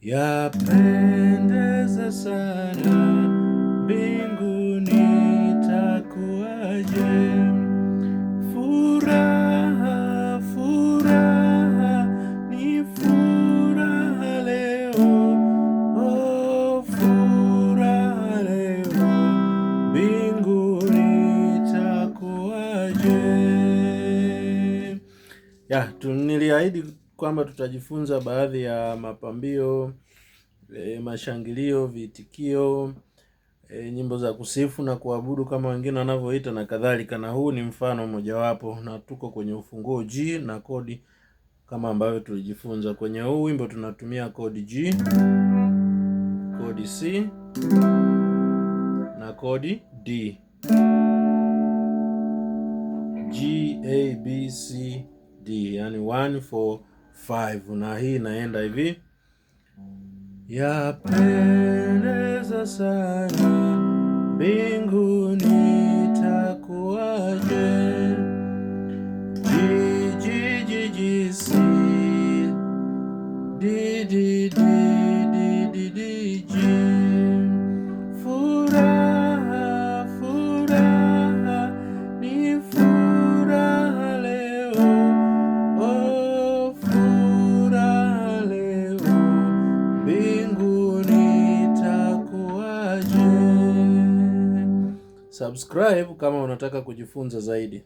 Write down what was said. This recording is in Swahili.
Yapendeza sana mbinguni itakuwaje, furaha furaha ni furaha leo, oh furaha leo, mbinguni itakuwaje. Niliahidi kwamba tutajifunza baadhi ya mapambio, mashangilio, viitikio, nyimbo za kusifu na kuabudu kama wengine wanavyoita na kadhalika, na huu ni mfano mojawapo, na tuko kwenye ufunguo G na kodi kama ambavyo tulijifunza. Kwenye huu wimbo tunatumia kodi G, kodi C na kodi D. G, A, B, C, D, yani 1 4 5, na hii inaenda hivi: yapendeza sana mbinguni itakuwaje, G G G G C D D D D D D G, furaha furaha ni furaha leo, oh furaha leo, mbinguni itakuwaje. Subscribe kama unataka kujifunza zaidi.